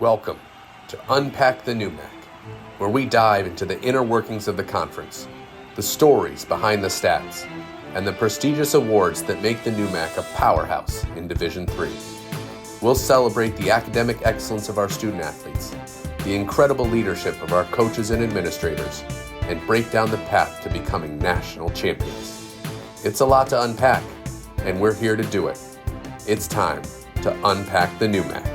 Welcome to Unpack the NUMAC, where we dive into the inner workings of the conference, the stories behind the stats, and the prestigious awards that make the NUMAC a powerhouse in Division III. We'll celebrate the academic excellence of our student athletes, the incredible leadership of our coaches and administrators, and break down the path to becoming national champions. It's a lot to unpack, and we're here to do it. It's time to unpack the NUMAC.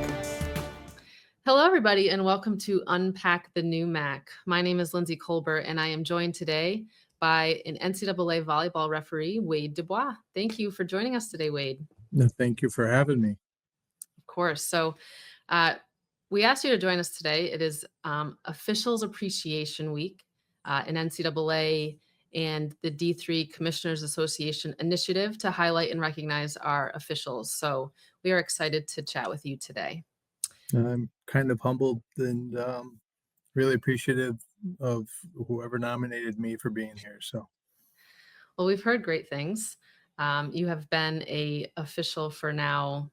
Hello, everybody, and welcome to Unpack the NUMAC. My name is Lindsay Colbert, and I am joined today by an NCAA volleyball referee, Wade DuBois. Thank you for joining us today, Wade. No, thank you for having me. Of course. So we asked you to join us today. It is Officials Appreciation Week in NCAA and the D3 Commissioners Association initiative to highlight and recognize our officials. So we are excited to chat with you today. I'm kind of humbled and really appreciative of whoever nominated me for being here. So, well, we've heard great things. You have been an official for now,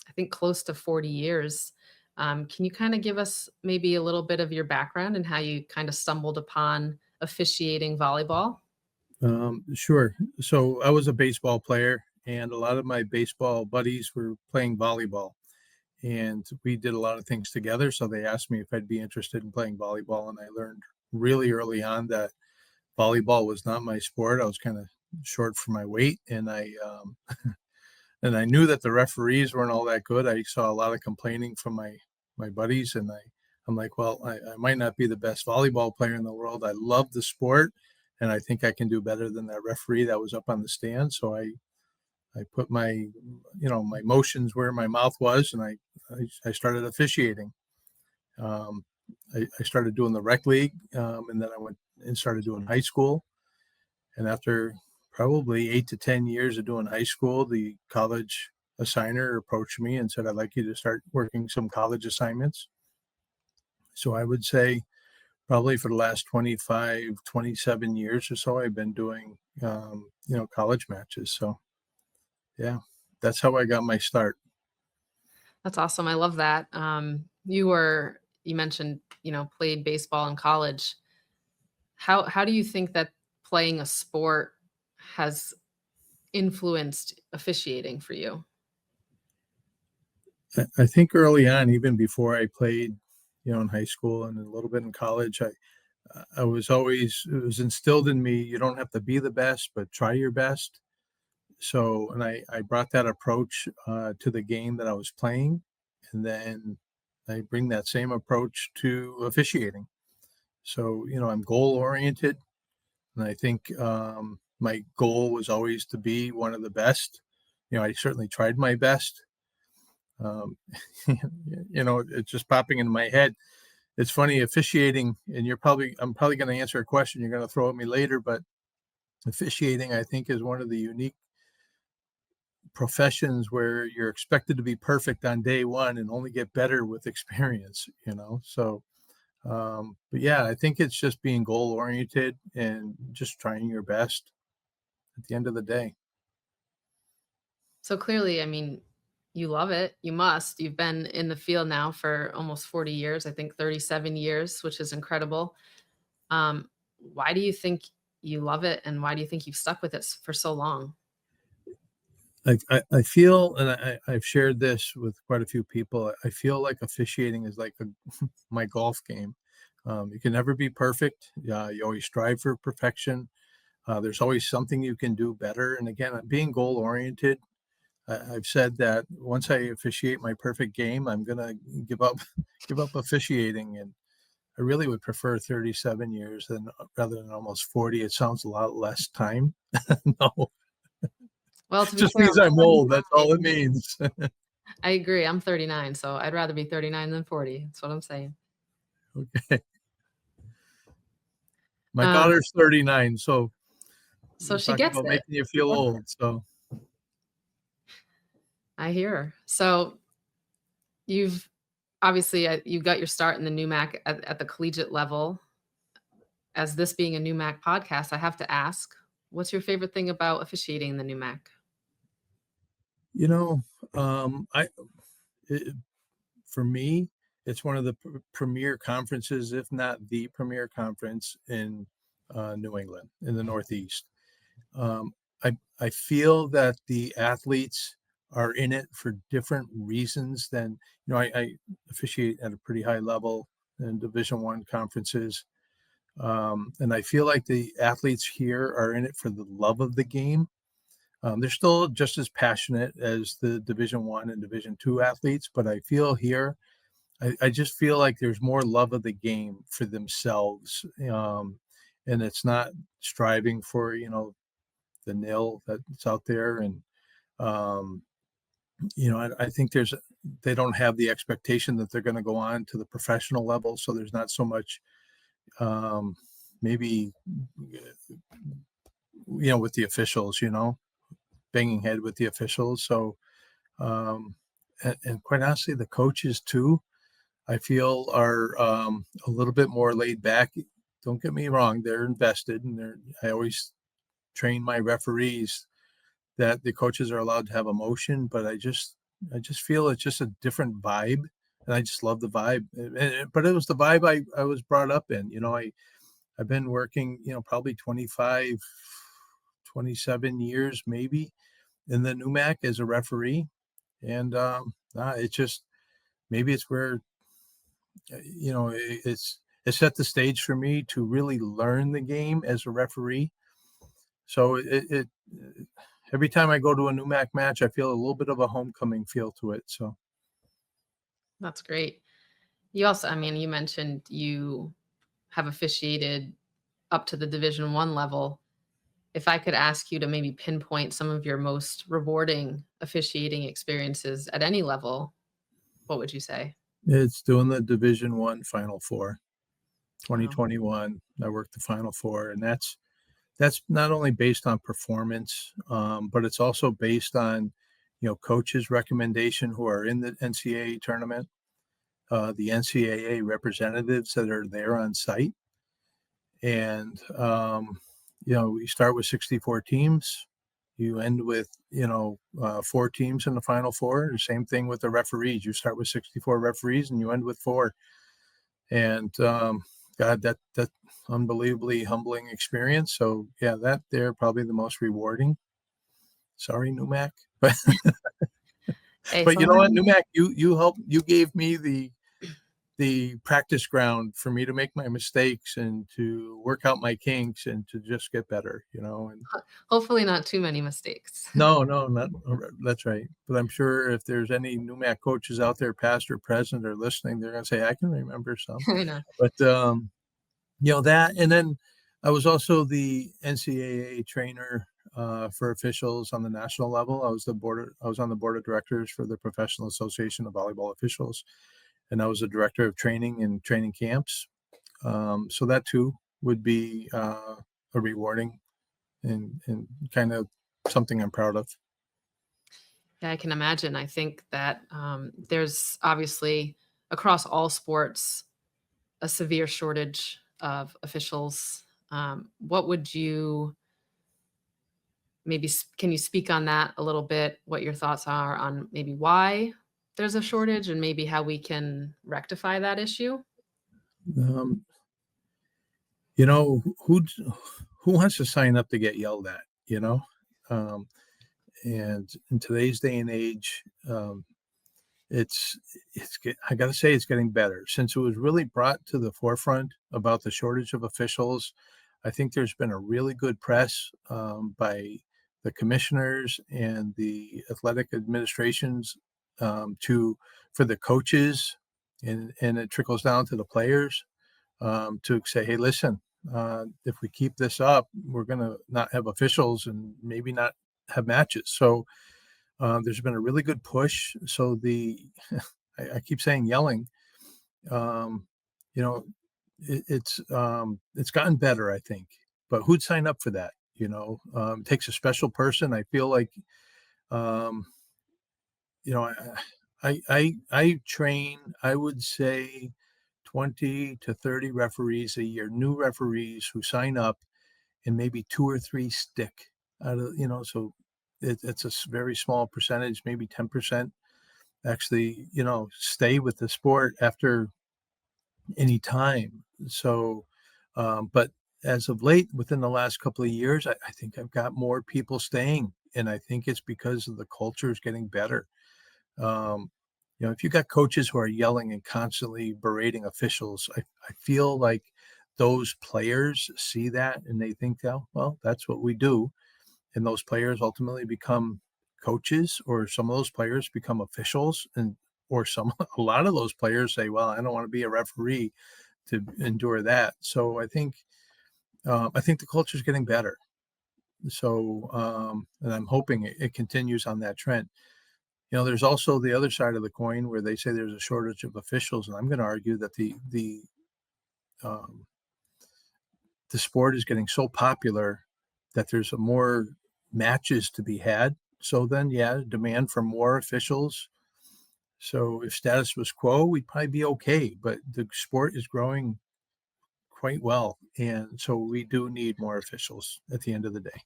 I think, close to 40 years. Can you kind of give us maybe a little bit of your background and how you kind of stumbled upon officiating volleyball? Sure. So I was a baseball player, and a lot of my baseball buddies were playing volleyball. And we did a lot of things together. So they asked me if I'd be interested in playing volleyball. And I learned really early on that volleyball was not my sport. I was kind of short for my weight. And I and I knew that the referees weren't all that good. I saw a lot of complaining from my buddies. And I'm like, well, I might not be the best volleyball player in the world. I love the sport. And I think I can do better than that referee that was up on the stand. So I put my motions where my mouth was, and I started officiating. I started doing the rec league, and then I went and started doing high school. And after probably 8 to 10 years of doing high school, the college assigner approached me and said, I'd like you to start working some college assignments. So I would say probably for the last 25, 27 years or so, I've been doing, college matches. So yeah, that's how I got my start. That's awesome. I love that. You mentioned, played baseball in college. How do you think that playing a sport has influenced officiating for you? I think early on, even before I played, in high school and a little bit in college, it was instilled in me, you don't have to be the best, but try your best. So, and I brought that approach to the game that I was playing, and then I bring that same approach to officiating. So, I'm goal oriented, and I think my goal was always to be one of the best. I certainly tried my best. It's just popping into my head. It's funny officiating, and I'm probably going to answer a question you're going to throw at me later, but officiating, I think, is one of the unique professions where you're expected to be perfect on day one and only get better with experience, so but yeah, I think it's just being goal oriented and just trying your best at the end of the day. So clearly, you love it. You've been in the field now for almost 40 years, I think 37 years, which is incredible. Why do you think you love it, and why do you think you've stuck with it for so long? I feel, and I've shared this with quite a few people, I feel like officiating is like my golf game. You can never be perfect. You always strive for perfection. There's always something you can do better. And again, being goal oriented, I've said that once I officiate my perfect game, I'm going to give up officiating. And I really would prefer 37 years rather than almost 40. It sounds a lot less time. No. Well, to be Just fair, means I'm old. That's all it means. I agree. I'm 39, so I'd rather be 39 than 40. That's what I'm saying. Okay. My daughter's 39, so she gets it. Making you feel old. So I hear her. So you've obviously you got your start in the NUMAC at the collegiate level. As this being a NUMAC podcast, I have to ask, what's your favorite thing about officiating in the NUMAC? for me, It's one of the premier conferences, if not the premier conference in New England, in the Northeast. Um, I feel that the athletes are in it for different reasons than, I officiate at a pretty high level in Division I conferences. And I feel like the athletes here are in it for the love of the game. They're still just as passionate as the Division I and Division II athletes, but I feel here, I just feel like there's more love of the game for themselves. And it's not striving for, the nil that's out there. And, um, I think they don't have the expectation that they're going to go on to the professional level. So there's not so much, maybe, with the officials, banging head with the officials. So, um, and quite honestly, the coaches too, I feel are a little bit more laid back. Don't get me wrong; they're invested, and I always train my referees that the coaches are allowed to have emotion, but I just feel it's just a different vibe, and I just love the vibe. But it was the vibe I was brought up in. I've been working, probably 25, 27 years maybe in the NUMAC as a referee, and it's just maybe it's where it set the stage for me to really learn the game as a referee. So it every time I go to a NUMAC match, I feel a little bit of a homecoming feel to it. So That's great. You also, I mean, you mentioned you have officiated up to the Division I level. If I could ask you to maybe pinpoint some of your most rewarding officiating experiences at any level, what would you say? it's doing the Division I Final Four, Wow. 2021. I worked the Final Four, and that's not only based on performance, but it's also based on coaches' recommendation who are in the NCAA tournament, the NCAA representatives that are there on site, and we start with 64 teams. You end with 4 teams in the Final Four. The same thing with the referees. You start with 64 referees and you end with 4. And God, that unbelievably humbling experience. So yeah, they're probably the most rewarding. Sorry, NUMAC, but Hey, but you know what, sometimes NUMAC, you gave me the practice ground for me to make my mistakes and to work out my kinks and to just get better, and hopefully not too many mistakes. no, not that's right. But I'm sure if there's any NUMAC coaches out there, past or present, or listening, they're gonna say, I can remember some. I know. But that, and then I was also the NCAA trainer for officials on the national level. I was on the board of directors for the Professional Association of Volleyball Officials, and I was a director of training and training camps. So that too would be a rewarding and kind of something I'm proud of. Yeah, I can imagine. I think that there's obviously across all sports a severe shortage of officials. What would you maybe can you speak on that a little bit? What your thoughts are on maybe why there's a shortage and maybe how we can rectify that issue? Um, you know who who wants to sign up to get yelled at? Um, and in today's day and age, it's I got to say it's getting better since it was really brought to the forefront about the shortage of officials. I think there's been a really good press by the commissioners and the athletic administrations to for the coaches, and it trickles down to the players to say, hey, listen, if we keep this up, we're going to not have officials and maybe not have matches. So there's been a really good push. So I keep saying yelling. Um, you know, it's gotten better, I think. But who'd sign up for that? It takes a special person. I feel like, um, you know, I train. I would say 20 to 30 referees a year, new referees who sign up, and maybe 2 or 3 stick. So it's a very small percentage, maybe 10%. actually, stay with the sport after any time. So, but as of late, within the last couple of years, I think I've got more people staying, and I think it's because of the culture is getting better. Um, if you got coaches who are yelling and constantly berating officials, I feel like those players see that and they think, oh, well, that's what we do. And those players ultimately become coaches, or some of those players become officials, and or a lot of those players say, well, I don't want to be a referee to endure that. So I think the culture is getting better. So and I'm hoping it continues on that trend. There's also the other side of the coin where they say there's a shortage of officials, and I'm going to argue that um, the sport is getting so popular that there's more matches to be had. So then, yeah, demand for more officials. So if status was quo, we'd probably be okay. But the sport is growing quite well, and so we do need more officials at the end of the day.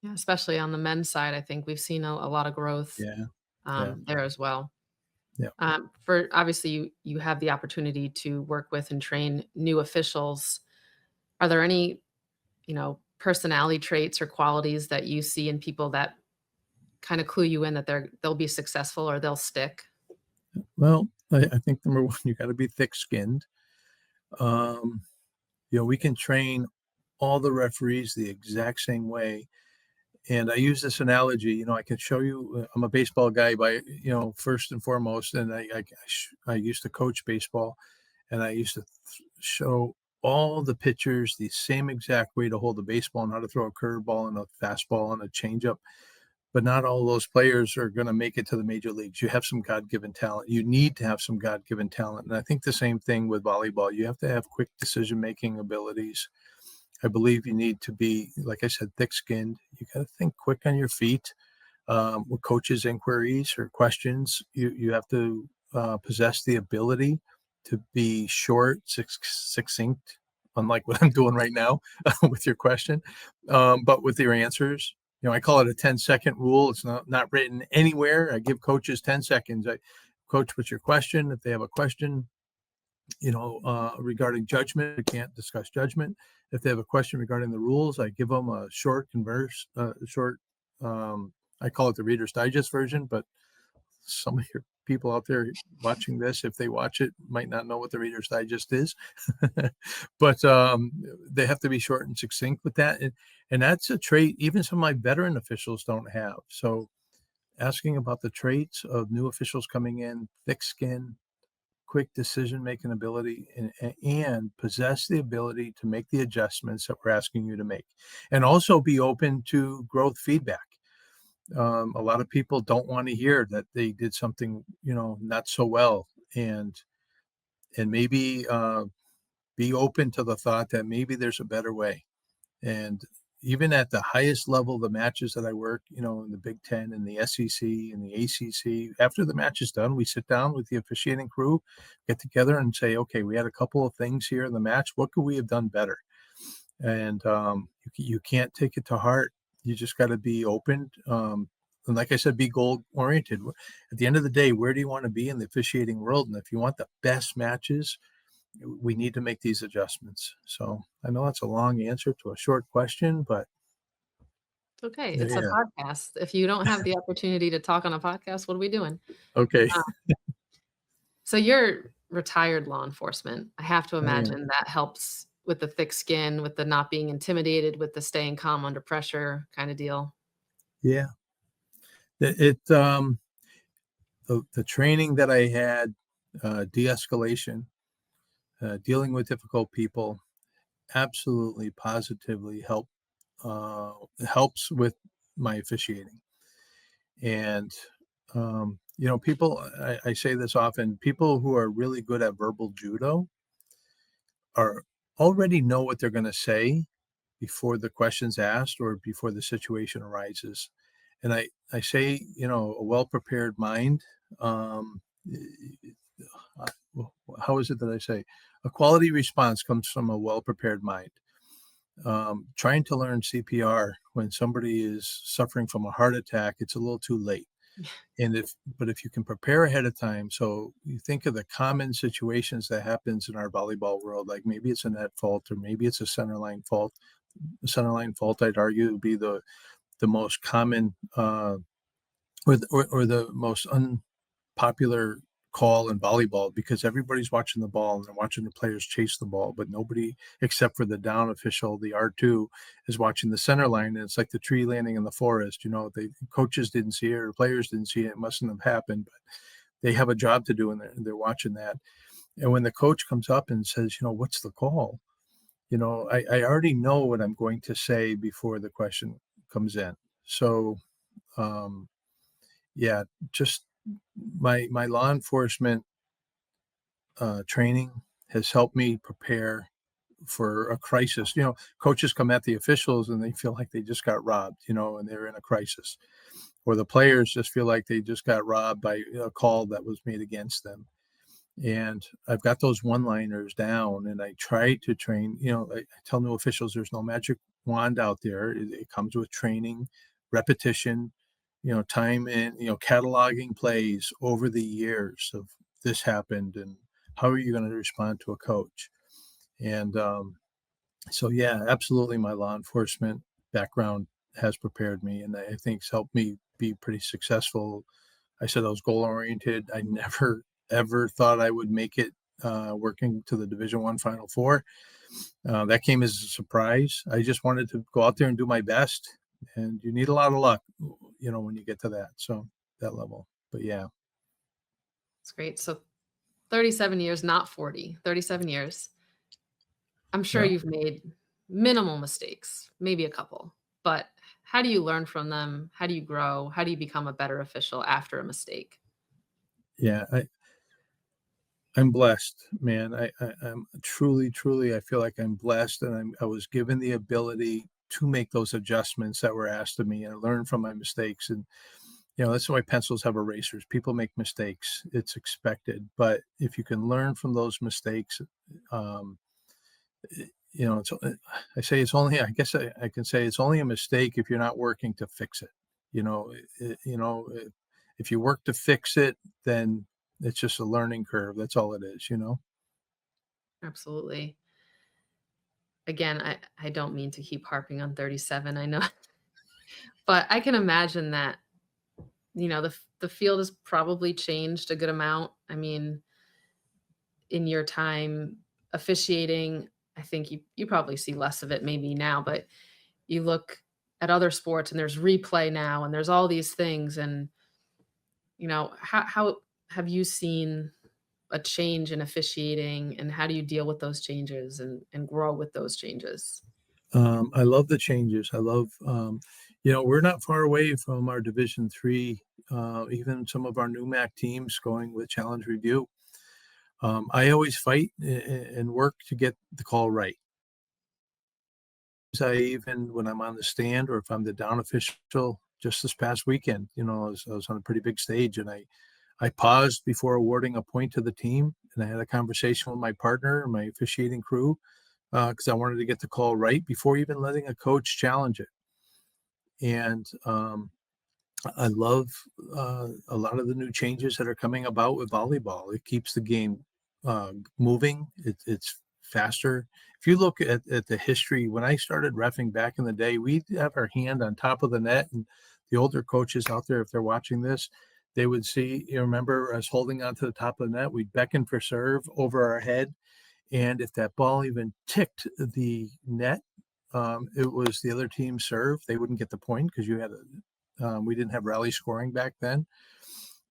Yeah, especially on the men's side, I think we've seen a lot of growth Yeah, yeah, there as well. yeah. For obviously, you have the opportunity to work with and train new officials. Are there any, personality traits or qualities that you see in people that kind of clue you in that they'll be successful or they'll stick? Well, I think number one, you got to be thick-skinned. Um, we can train all the referees the exact same way. And I use this analogy, I can show you, I'm a baseball guy by, first and foremost, and I used to coach baseball, and I used to show all the pitchers the same exact way to hold a baseball and how to throw a curveball and a fastball and a changeup. But not all those players are going to make it to the major leagues. You have some God-given talent. You need to have some God-given talent. And I think the same thing with volleyball. You have to have quick decision-making abilities. I believe you need to be, like I said, thick-skinned. You got to think quick on your feet. With coaches' inquiries or questions, you have to possess the ability to be short, succinct, unlike what I'm doing right now with your question, but with your answers. I call it a 10-second rule. It's not written anywhere. I give coaches 10 seconds. Coach, what's your question? If they have a question, regarding judgment, we can't discuss judgment. If they have a question regarding the rules, I give them a short, I call it the Reader's Digest version, but some of your people out there watching this, if they watch it, might not know what the Reader's Digest is. But they have to be short and succinct with that. And that's a trait even some of my veteran officials don't have. So asking about the traits of new officials coming in, thick skin, quick decision-making ability, and possess the ability to make the adjustments that we're asking you to make, and also be open to growth feedback. A lot of people don't want to hear that they did something, not so well, and maybe be open to the thought that maybe there's a better way. And even at the highest level, the matches that I work, in the Big Ten and the SEC and the ACC, after the match is done, we sit down with the officiating crew, get together and say, okay, we had a couple of things here in the match. What could we have done better? And you can't take it to heart. You just got to be open. And like I said, be goal oriented. At the end of the day, where do you want to be in the officiating world? And if you want the best matches, we need to make these adjustments. So I know that's a long answer to a short question, but Okay, it's a yeah. podcast. If you don't have the opportunity to talk on a podcast, what are we doing? Okay. Uh, so you're retired law enforcement. I have to I am. imagine that helps with the thick skin, with the not being intimidated, with the staying calm under pressure kind of deal. Yeah. The training that I had, de-escalation, dealing with difficult people, absolutely positively helps with my officiating. And people, I say this often, people who are really good at verbal judo are already know what they're going to say before the question's asked or before the situation arises. And I say, a well-prepared mind, um, how is it that I say? A quality response comes from a well-prepared mind. Trying to learn CPR when somebody is suffering from a heart attack, it's a little too late. But if you can prepare ahead of time, so you think of the common situations that happens in our volleyball world, like maybe it's a net fault or maybe it's a center line fault. The center line fault, I'd argue, would be the most common or the most unpopular call in volleyball, because everybody's watching the ball and they're watching the players chase the ball, but nobody except for the down official, the R2, is watching the center line. And it's like the tree landing in the forest. The coaches didn't see it or players didn't see it. It mustn't have happened, but they have a job to do and they're watching that. And when the coach comes up and says, what's the call? I already know what I'm going to say before the question comes in. So, yeah, just my law enforcement training has helped me prepare for a crisis. Coaches come at the officials and they feel like they just got robbed, and they're in a crisis. Or the players just feel like they just got robbed by a call that was made against them. And I've got those one-liners down, and I try to train. I tell new officials there's no magic wand out there. It comes with training, repetition, time, and cataloging plays over the years of this happened and how are you going to respond to a coach. And so yeah, absolutely, my law enforcement background has prepared me, and I think it's helped me be pretty successful. I said I was goal oriented. I never ever thought I would make it working to the Division I Final Four. That came as a surprise. I just wanted to go out there and do my best, and you need a lot of luck, when you get to that level. But yeah, It's great. So 37 years, not 40, 37 years. I'm sure yeah, you've made minimal mistakes, maybe a couple, but how do you learn from them? How do you grow? How do you become a better official after a mistake? yeah. I'm blessed, man. I'm truly, I feel like I'm blessed, and I was given the ability to make those adjustments that were asked of me and learn from my mistakes. And that's why pencils have erasers. People make mistakes; it's expected. But if you can learn from those mistakes, um, it's, I say it's only. I guess I can say it's only a mistake if you're not working to fix it. You know, it, you know, if you work to fix it, then it's just a learning curve. That's all it is. Absolutely. Again, I don't mean to keep harping on 37. I know, but I can imagine that, the field has probably changed a good amount. I mean, in your time officiating, I think you probably see less of it maybe now, but you look at other sports and there's replay now and there's all these things. And, how have you seen a change in officiating, and how do you deal with those changes and grow with those changes? I love the changes. I love, we're not far away from our Division III. Even some of our new MAC teams going with challenge review. I always fight and work to get the call right. Even when I'm on the stand or if I'm the down official, just this past weekend, I was on a pretty big stage, and I paused before awarding a point to the team, and I had a conversation with my partner and my officiating crew because I wanted to get the call right before even letting a coach challenge it. And I love a lot of the new changes that are coming about with volleyball. It keeps the game moving. It's faster. If you look at the history, when I started reffing back in the day, we'd have our hand on top of the net, and the older coaches out there, if they're watching this, they would see, remember us holding onto the top of the net, we'd beckon for serve over our head. And if that ball even ticked the net, it was the other team's serve. They wouldn't get the point because we didn't have rally scoring back then.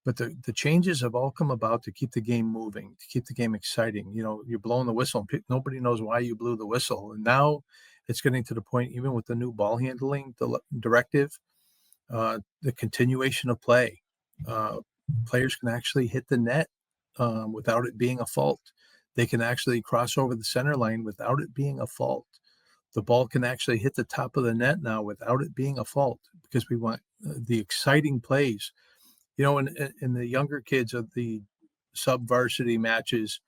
But the changes have all come about to keep the game moving, to keep the game exciting. You're blowing the whistle, and nobody knows why you blew the whistle. And now it's getting to the point, even with the new ball handling directive, the continuation of play. Players can actually hit the net without it being a fault. They can actually cross over the center line without it being a fault. The ball can actually hit the top of the net now without it being a fault, because we want the exciting plays. In the younger kids of the sub-varsity matches,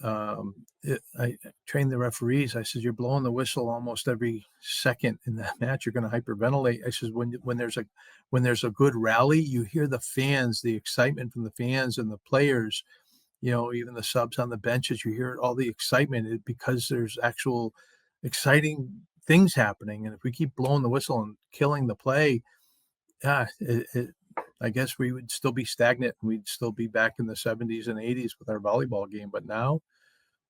I trained the referees. I said, "You're blowing the whistle almost every second in that match. You're going to hyperventilate." I said, when there's a good rally, you hear the fans, the excitement from the fans and the players. Even the subs on the benches, you hear all the excitement because there's actual exciting things happening. And if we keep blowing the whistle and killing the play, I guess we would still be stagnant and we'd still be back in the 70s and 80s with our volleyball game. But now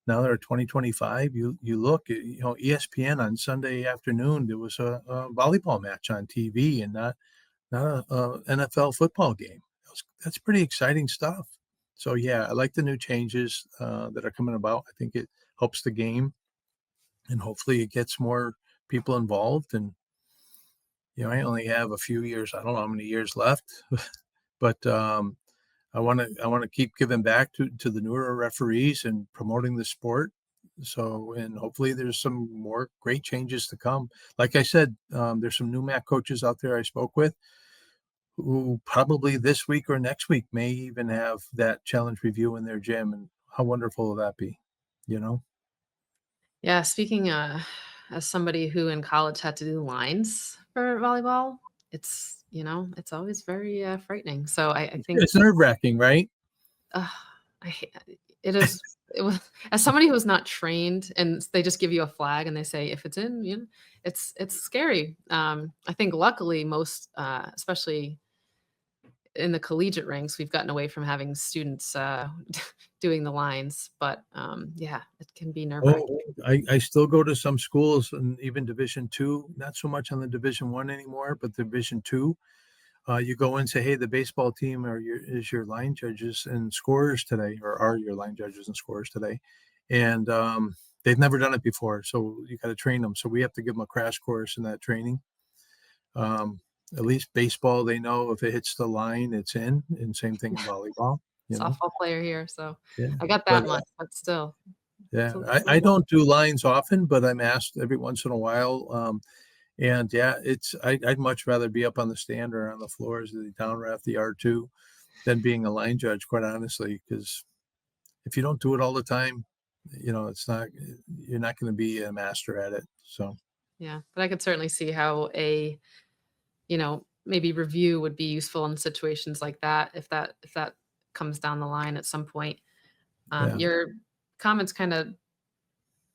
that we're 2025, you look at, ESPN on Sunday afternoon, there was a volleyball match on TV and not a NFL football game. That's pretty exciting stuff. So yeah, I like the new changes that are coming about. I think it helps the game, and hopefully it gets more people involved. And I only have a few years. I don't know how many years left, but I want to keep giving back to the newer referees and promoting the sport. So, and hopefully there's some more great changes to come. Like I said, there's some new MAC coaches out there I spoke with who probably this week or next week may even have that challenge review in their gym. And how wonderful will that be? You know? Yeah, speaking as somebody who in college had to do lines for volleyball, it's always very frightening. So I think It's nerve wracking, right? uh, it is. It was as somebody who was not trained, and they just give you a flag and they say if it's in, it's scary. I think luckily most, especially in the collegiate ranks, we've gotten away from having students doing the lines, but yeah, it can be nerve wracking. Oh, I still go to some schools and even Division II, not so much on the Division I anymore, but Division II. You go in and say, "Hey, the baseball team is your line judges and scorers today, or are your line judges and scorers today," and they've never done it before, so you got to train them. So we have to give them a crash course in that training. Um, at least baseball, they know if it hits the line, it's in, and same thing in volleyball. You know, Softball player here, so yeah. I got But that much, but still. yeah, It's a I don't do lines often, but I'm asked every once in a while. And yeah, I'd much rather be up on the stand or on the floor as the down ref, the R2, than being a line judge, quite honestly, because if you don't do it all the time, it's not, you're not going to be a master at it. So Yeah, but I could certainly see how maybe review would be useful in situations like that if that comes down the line at some point. yeah, Your comments kind of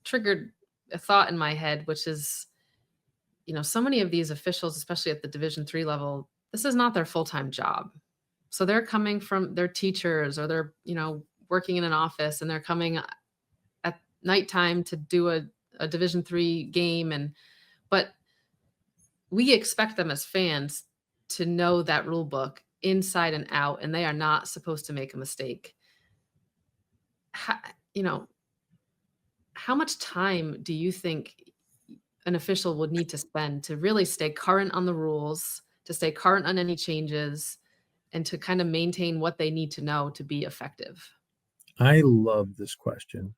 triggered a thought in my head, which is, so many of these officials, especially at the Division III level, this is not their full-time job. So they're coming from their teachers or they're, working in an office and they're coming at nighttime to do a Division III game. But we expect them as fans to know that rule book inside and out, and they are not supposed to make a mistake. How, you know, how much time do you think an official would need to spend to really stay current on the rules, to stay current on any changes, and to kind of maintain what they need to know to be effective? I love this question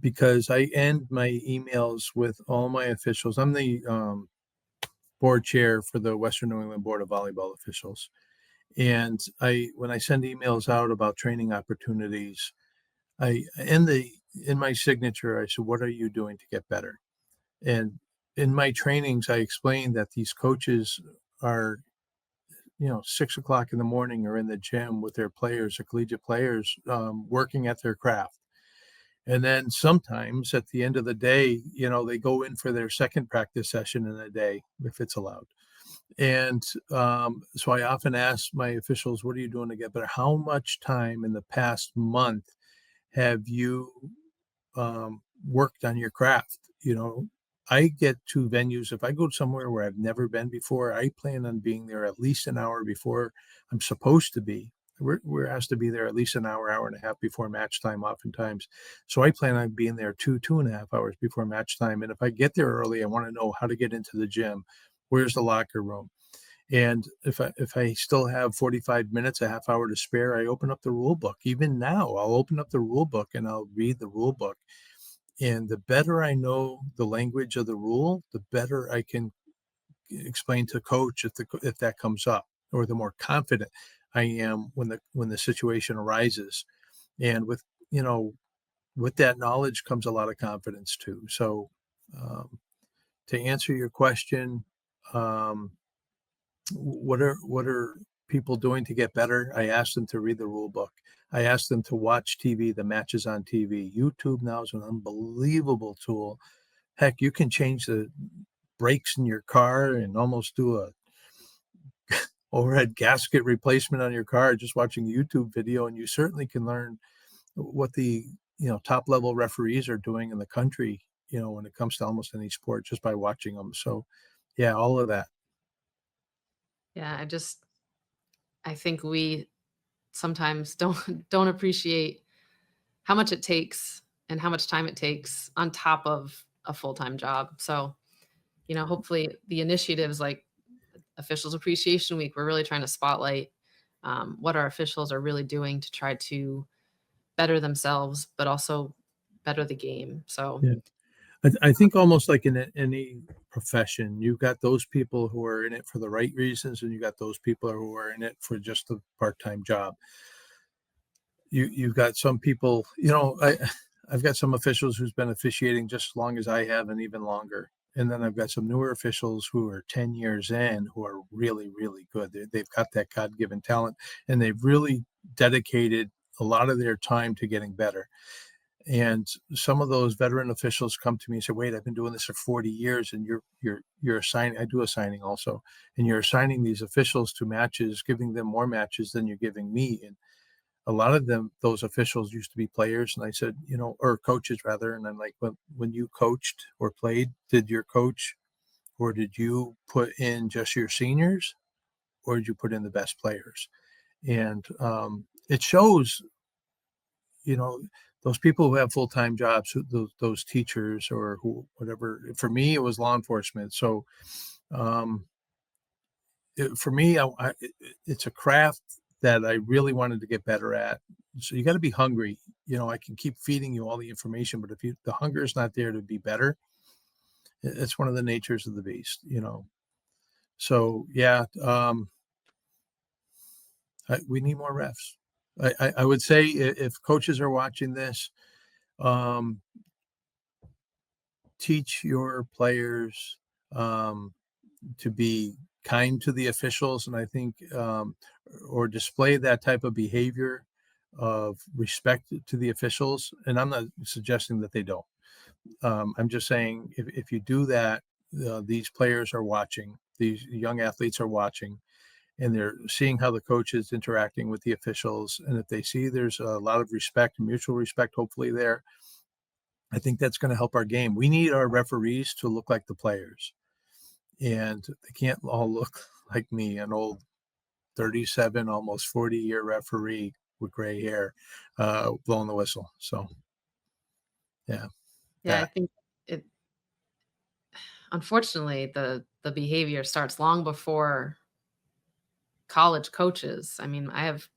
because I end my emails with all my officials. I'm the board chair for the Western New England Board of Volleyball Officials. And when I send emails out about training opportunities, I in my signature, I said, "What are you doing to get better?" And in my trainings, I explain that these coaches are, 6 o'clock in the morning or in the gym with their players, or collegiate players, working at their craft. And then sometimes at the end of the day, they go in for their second practice session in a day, if it's allowed. And so I often ask my officials, "What are you doing to get better? How much time in the past month have you worked on your craft?" I get to venues. If I go somewhere where I've never been before, I plan on being there at least an hour before I'm supposed to be. We're asked to be there at least an hour, hour and a half before match time, oftentimes. So I plan on being there 2.5 hours before match time. And if I get there early, I want to know how to get into the gym. Where's the locker room? And if I still have 45 minutes, a half hour to spare, I open up the rule book. Even now, I'll open up the rule book and I'll read the rule book. And the better I know the language of the rule, the better I can explain to coach if that comes up, or the more confident I am when the situation arises. And with with that knowledge comes a lot of confidence too. So, to answer your question, um, what are people doing to get better? I asked them to read the rule book. I asked them to watch TV, the matches on TV. YouTube now is an unbelievable tool. Heck, you can change the brakes in your car and almost do a overhead gasket replacement on your car just watching a YouTube video, and you certainly can learn what the top level referees are doing in the country, when it comes to almost any sport, just by watching them. So yeah, all of that. Yeah, I think we sometimes don't appreciate how much it takes and how much time it takes on top of a full-time job. So, hopefully the initiatives like Officials Appreciation Week, we're really trying to spotlight what our officials are really doing to try to better themselves, but also better the game. So, Yeah. I think almost like in any profession, you've got those people who are in it for the right reasons, and you got those people who are in it for just a part-time job. You've got some people, I've got some officials who's been officiating just as long as I have and even longer. And then I've got some newer officials who are 10 years in who are really, really good. They've got that God-given talent, and they've really dedicated a lot of their time to getting better. And some of those veteran officials come to me and say, "Wait, I've been doing this for 40 years, and you're assigning. I do assigning also, and you're assigning these officials to matches, giving them more matches than you're giving me." And a lot of them, those officials used to be players, and I said, or coaches rather. And I'm like, when you coached or played, did your coach or did you put in just your seniors, or did you put in the best players? And it shows, you know, those people who have full-time jobs, those teachers or who, whatever. For me, it was law enforcement. So um, for me, it's a craft that I really wanted to get better at. So you got to be hungry. I can keep feeding you all the information, but if the hunger is not there to be better, it's one of the natures of the beast. So yeah, we need more refs. I would say if coaches are watching this, um, teach your players to be kind to the officials, and I think, or display that type of behavior of respect to the officials. And I'm not suggesting that they don't. I'm just saying if you do that, these players are watching, these young athletes are watching, and they're seeing how the coach is interacting with the officials. And if they see there's a lot of respect, mutual respect, hopefully there, I think that's going to help our game. We need our referees to look like the players, and they can't all look like me, an old 37, almost 40-year referee with gray hair, blowing the whistle. So, yeah, yeah, I that. think it unfortunately the behavior starts long before college coaches. I mean, I have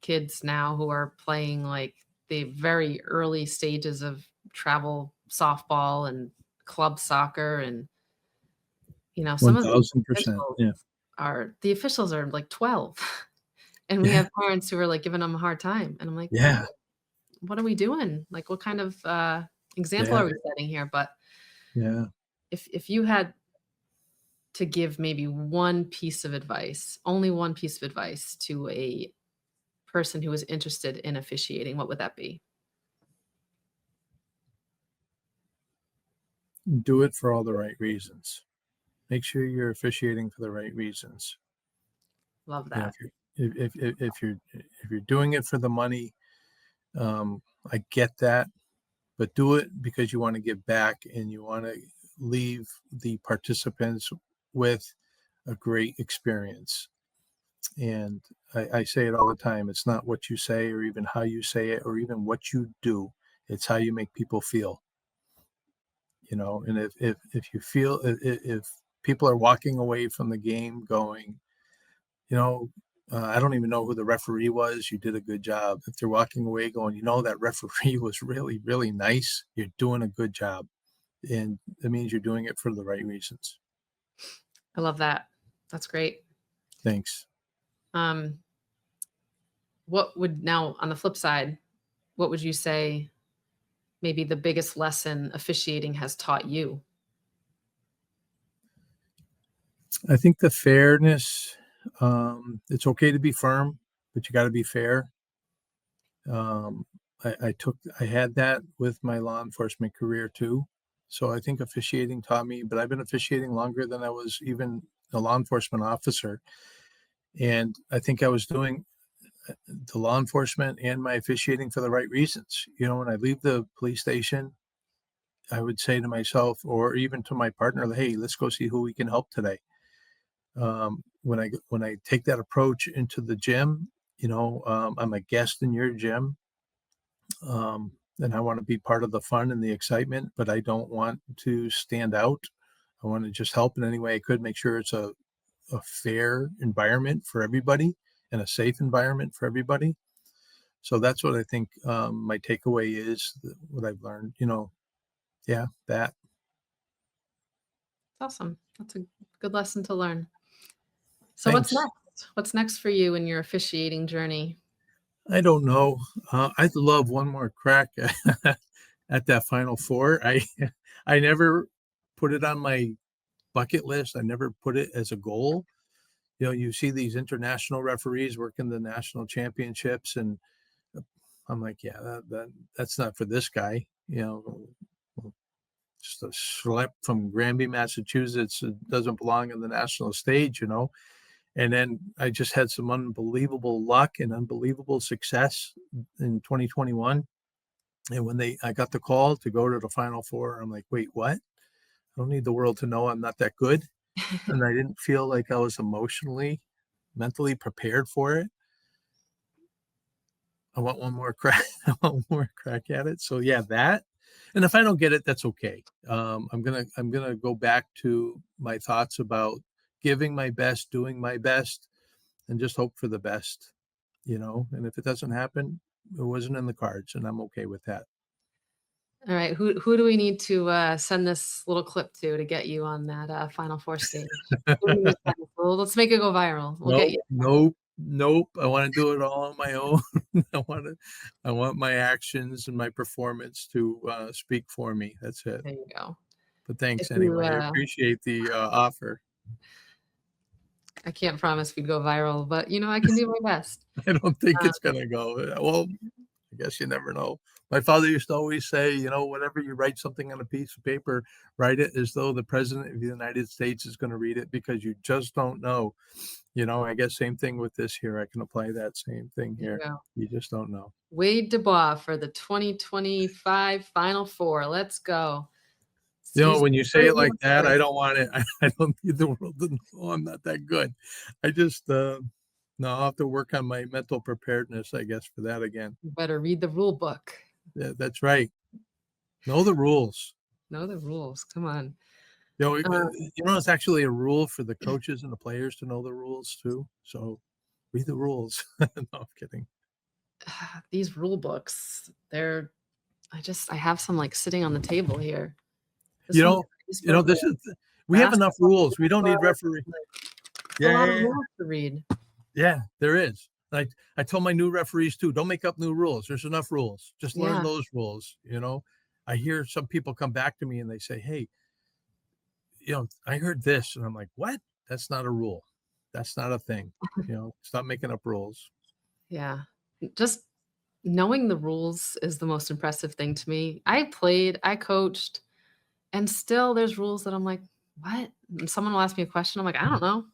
kids now who are playing like the very early stages of travel softball and club soccer, and some of these 1000%. officials Yeah. are like 12 and we Yeah. have parents who are like giving them a hard time, and I'm like, Yeah. what are we doing? Like, what kind of example Yeah. are we setting here? But Yeah. if you had to give maybe one piece of advice, only one piece of advice to a person who is interested in officiating, what would that be? Do it for all the right reasons. Make sure you're officiating for the right reasons. Love You know, that. if you're doing it for the money, I get that, but do it because you want to give back and you want to leave the participants with a great experience. And I say it all the time. It's not what you say or even how you say it or even what you do. It's how you make people feel. And if you feel, if people are walking away from the game going, you know, I don't even know who the referee was. You did a good job. If they're walking away going, that referee was really, really nice, you're doing a good job. And it means you're doing it for the right reasons. I love that. That's great. Thanks. Um, what would now on the flip side, what would you say maybe the biggest lesson officiating has taught you? I think the fairness, it's okay to be firm, but you got to be fair. Um, I had that with my law enforcement career too. So I think officiating taught me, but I've been officiating longer than I was even a law enforcement officer. And I think I was doing the law enforcement and my officiating for the right reasons. When I leave the police station, I would say to myself, or even to my partner, hey, let's go see who we can help today. When I take that approach into the gym, I'm a guest in your gym, and I want to be part of the fun and the excitement, but I don't want to stand out. I want to just help in any way I could, make sure it's a fair environment for everybody and a safe environment for everybody. So that's what I think my takeaway is, what I've learned, yeah, that. Awesome. That's a good lesson to learn. So what's Thanks. next? What's next for you in your officiating journey? I don't know. I'd love one more crack at that Final Four. I never put it on my bucket list. I never put it as a goal. You see these international referees working the national championships, and I'm like, yeah, that's not for this guy. Just a schlep from Granby, Massachusetts, doesn't belong on the national stage. And then I just had some unbelievable luck and unbelievable success in 2021. And when I got the call to go to the Final Four, I'm like, wait, what? I don't need the world to know I'm not that good. And I didn't feel like I was mentally prepared for it. I want one more crack. I want one more crack at it. So yeah, that. And if I don't get it, that's okay. I'm gonna go back to my thoughts about giving my best, doing my best, and just hope for the best. And if it doesn't happen, it wasn't in the cards, and I'm okay with that. All right. Who do we need to send this little clip to get you on that Final Four stage? Who do we need to send this? Well, let's make it go viral. We'll get Nope, you. nope. I want to do it all on my own. I want my actions and my performance to speak for me. That's it. There you go. But If thanks you, anyway. I appreciate the offer. I can't promise we'd go viral, but I can do my best. I don't think Uh, it's gonna go. Well, I guess you never know. My father used to always say, whenever you write something on a piece of paper, write it as though the president of the United States is going to read it, because you just don't know. I guess same thing with this here. I can apply that same thing there you here. go. You just don't know. Wade DuBois for the 2025 Final Four. Let's go. He's When you say great it like that, voice. I don't want it. I don't need the world to know I'm not that good. I just, no, I'll have to work on my mental preparedness, I guess, for that again. You better read the rule book. Yeah, that's right. Know the rules. Know the rules. Come on. Uh, It's actually a rule for the coaches and the players to know the rules too. So read the rules. No, I'm kidding. these rule books, I have some sitting on the table here. This You one's know, this is, we have enough basketball, rules. We don't need football, referee. it's a lot of Yeah, rules to read. yeah, there is. Like I told my new referees too, don't make up new rules. There's enough rules. Just learn Yeah. those rules. I hear some people come back to me and they say, hey, I heard this. And I'm like, what? That's not a rule. That's not a thing. Stop making up rules. Yeah. Just knowing the rules is the most impressive thing to me. I played, I coached, and still there's rules that I'm like, "What?" And someone will ask me a question, I'm like, "I don't know."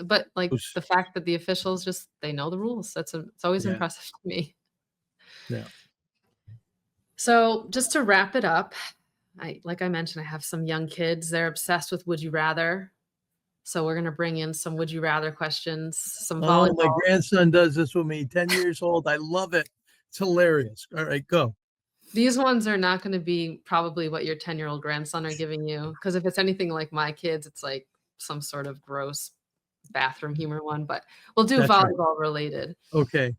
But, the fact that the officials they know the rules, it's always Yeah, impressive to me. yeah. So, just to wrap it up, like I mentioned, I have some young kids, they're obsessed with would you rather. So, we're gonna bring in some would you rather questions, some Oh, my volleyball. grandson does this with me, 10 years old. I love it. It's hilarious. All right, go. These ones are not gonna be probably what your 10-year-old grandson are giving you, because if it's anything like my kids, it's like some sort of gross bathroom humor one, but we'll do That's right. volleyball related. Okay,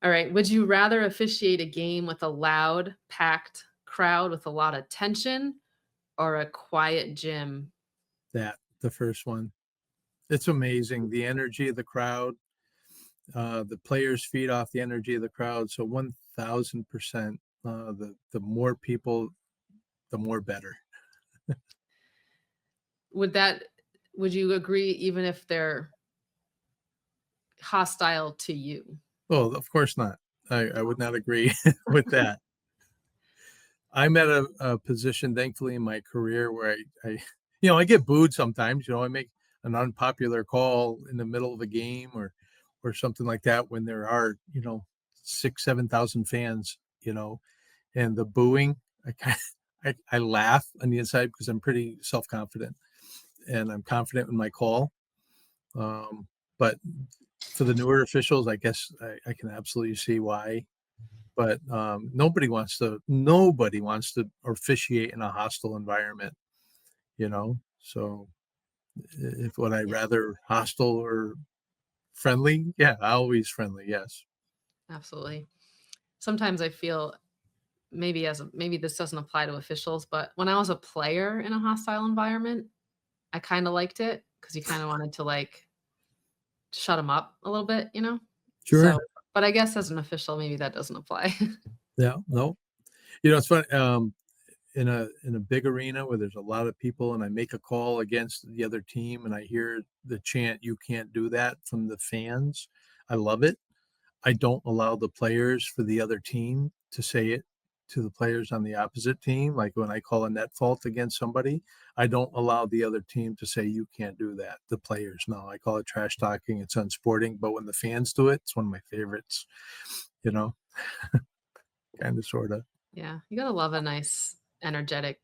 All right, would you rather officiate a game with a loud, packed crowd with a lot of tension or a quiet gym? the first one. It's amazing, the energy of the crowd. The players feed off the energy of the crowd, so 1000%. The more people, the more better. Would you agree even if they're hostile to you? Well, of course not. I would not agree with that. I'm at a position, thankfully, in my career where I get booed sometimes. I make an unpopular call in the middle of a game or something like that when there are 6,000-7,000 fans. And the booing, I laugh on the inside because I'm pretty self-confident and I'm confident in my call. But for the newer officials, I guess I can absolutely see why. But nobody wants to officiate in a hostile environment. So if would I rather hostile or friendly? Yeah, always friendly. Yes. Absolutely. Sometimes I feel maybe this doesn't apply to officials, but when I was a player in a hostile environment, I kind of liked it because you kind of wanted to like shut them up a little bit, Sure. So, but I guess as an official, maybe that doesn't apply. Yeah. No. It's funny. In a big arena where there's a lot of people and I make a call against the other team and I hear the chant, "You can't do that," from the fans, I love it. I don't allow the players for the other team to say it to the players on the opposite team. Like when I call a net fault against somebody, I don't allow the other team to say, "You can't do that." The players, no, I call it trash talking. It's unsporting. But when the fans do it, it's one of my favorites, kind of, sort of. Yeah, you gotta love a nice, energetic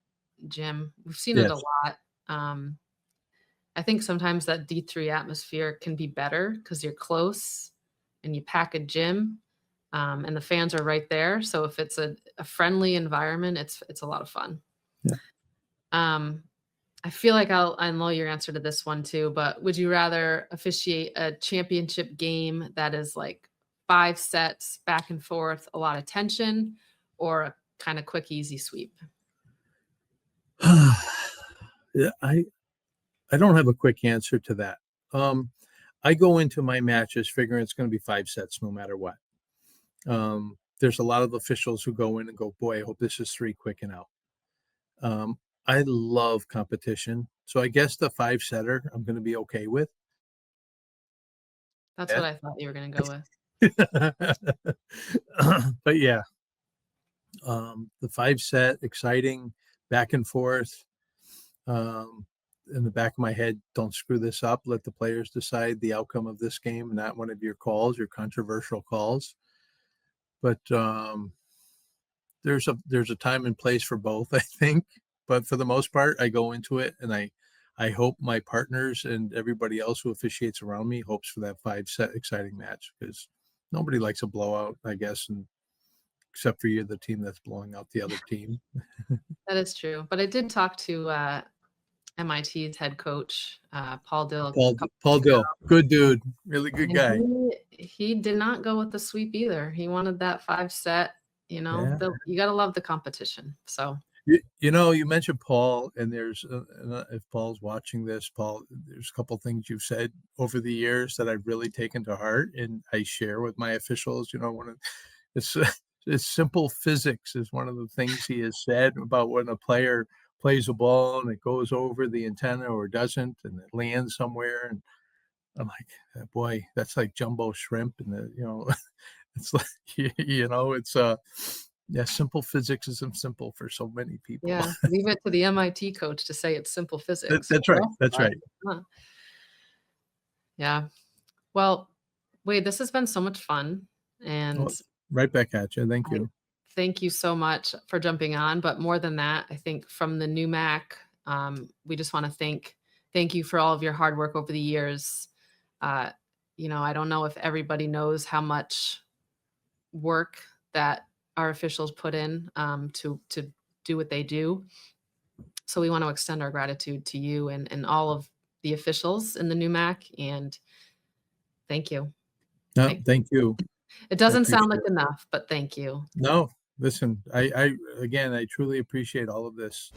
gym. We've seen it a Yes. lot. I think sometimes that D3 atmosphere can be better because you're close and you pack a gym, and the fans are right there. So if it's a friendly environment, it's a lot of fun. Yeah. I feel like I know your answer to this one too, but would you rather officiate a championship game that is like 5 sets back and forth, a lot of tension, or a kind of quick, easy sweep? Yeah, I don't have a quick answer to that. I go into my matches figuring it's going to be 5 sets no matter what. There's a lot of officials who go in and go, "Boy, I hope this is 3 quick and out." I love competition, so I guess the 5-setter I'm going to be okay with. That's what I thought you were gonna go with. But yeah, the 5-set, exciting, back and forth. In the back of my head, don't screw this up. Let the players decide the outcome of this game, not one of your calls, your controversial calls. But there's a time and place for both, I think. But for the most part, I go into it and I hope my partners and everybody else who officiates around me hopes for that 5-set exciting match, because nobody likes a blowout, I guess, and except for you, the team that's blowing out the other team. That is true, but I did talk to, MIT's head coach, Paul Dill, a Paul couple Paul weeks ago, Dill, good dude, really good and guy. he did not go with the sweep either. He wanted that 5 set, Yeah. you gotta love the competition, so You mentioned Paul, and if Paul's watching this, Paul, there's a couple things you've said over the years that I've really taken to heart, and I share with my officials. One of it's it's simple physics is one of the things he has said about when a player plays a ball and it goes over the antenna or doesn't, and it lands somewhere. And I'm like, boy, that's like jumbo shrimp, and it's like it's yeah, simple physics isn't simple for so many people. yeah, leave it to the MIT coach to say it's simple physics. That's For right. us, That's right. huh. Yeah. Well, Wade, this has been so much fun, and Well, right back at you. Thank I you. thank you so much for jumping on, but more than that, I think from the new Mac, we just wanna thank you for all of your hard work over the years. Uh, I don't know if everybody knows how much work that our officials put in, to do what they do. So we want to extend our gratitude to you and all of the officials in the new Mac, and thank you. No, Thank thank you. It I doesn't sound appreciate like it. enough, but thank you. No, listen, again, I truly appreciate all of this.